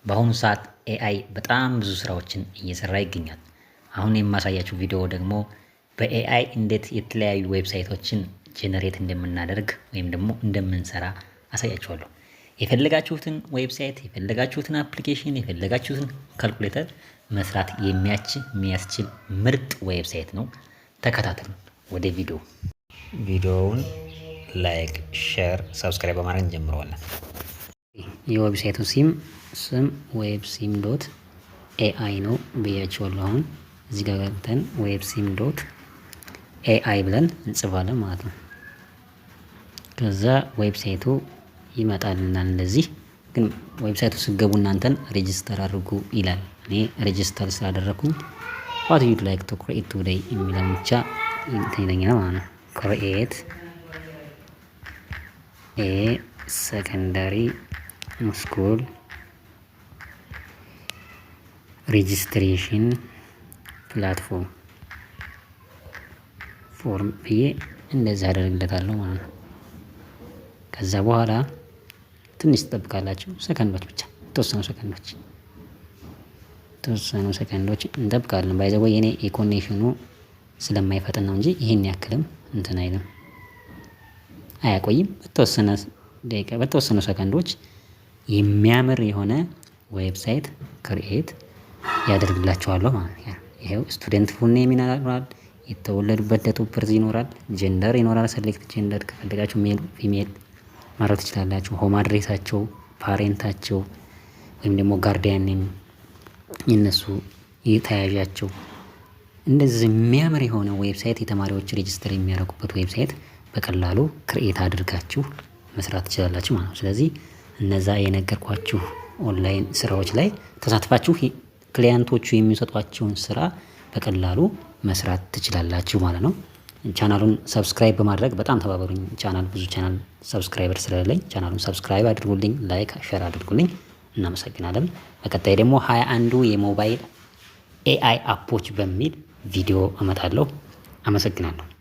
በአሁኑ ሰዓት ኤአይ በጣም ብዙ ስራዎችን እየሰራ ይገኛል። አሁን የማሳያችሁ ቪዲዮ ደግሞ በኤአይ እንዴት የተለያዩ ዌብሳይቶችን ጄነሬት እንደምናደርግ ወይም ደግሞ እንደምንሰራ አሳያችኋለሁ። የፈለጋችሁትን ዌብሳይት፣ የፈለጋችሁትን አፕሊኬሽን፣ የፈለጋችሁትን ካልኩሌተር መስራት የሚያስችል ምርጥ ዌብሳይት ነው። ተከታተሉ። ወደ ቪዲዮውን ላይክ፣ ሼር፣ ሰብስክራይብ በማድረግ እንጀምረዋለን። የዌብሳይቱ ስም ዌብ ሲም ዶት ኤአይ ነው ብያችኋለሁ። አሁን እዚህ ጋር ገብተን ዌብ ሲም ዶት ኤአይ ብለን እንጽፋለን ማለት ነው። ከዛ ዌብሳይቱ ይመጣልናል። እንደዚህ ግን ዌብሳይቱ ስገቡ እናንተን ሬጂስተር አድርጉ ይላል። እኔ ሬጂስተር ስላደረኩኝ what you'd like to create today የሚለውን ብቻ ይለኛል ማለት ነው። create a secondary school registration platform ፎርም ብዬ እንደዚህ አደርግለታለሁ ማለት ነው። ከዛ በኋላ ትንሽ ትጠብቃላችሁ፣ ሰከንዶች ብቻ የተወሰኑ ሰከንዶች እንጠብቃለን። ባይ ዘ ወይ የኔ የኮኔክሽኑ ስለማይፈጥን ነው እንጂ ይሄን ያክልም እንትን አይልም፣ አያቆይም። በተወሰነ ደቂቃ በተወሰኑ ሰከንዶች የሚያምር የሆነ ዌብሳይት ክሪኤት ያደርግላችኋለሁ ማለት ነው። ይሄው ስቱደንት ፉል ኔም ይኖራል፣ የተወለዱበት ዴት ኦፍ በርዝ ይኖራል፣ ጀንደር ይኖራል። ሰሌክት ጀንደር ከፈለጋችሁ ሜል ፊሜል ማድረግ ትችላላችሁ። ሆም አድሬሳቸው፣ ፓሬንታቸው ወይም ደግሞ ጋርዲያን ኔም የነሱ የተያዣቸው። እንደዚህ የሚያምር የሆነ ዌብሳይት የተማሪዎች ሬጂስተር የሚያደርጉበት ዌብሳይት በቀላሉ ክሬኤት አድርጋችሁ መስራት ትችላላችሁ ማለት ነው። ስለዚህ እነዛ የነገርኳችሁ ኦንላይን ስራዎች ላይ ተሳትፋችሁ ክሊያንቶቹ የሚሰጧቸውን ስራ በቀላሉ መስራት ትችላላችሁ ማለት ነው። ቻናሉን ሰብስክራይብ በማድረግ በጣም ተባበሩኝ። ብዙ ቻናል ሰብስክራይበር ስለሌለኝ ቻናሉን ሰብስክራይብ አድርጉልኝ፣ ላይክ ሼር አድርጉልኝ። እናመሰግናለን። በቀጣይ ደግሞ 21ዱ የሞባይል ኤአይ አፖች በሚል ቪዲዮ እመጣለሁ። አመሰግናለሁ።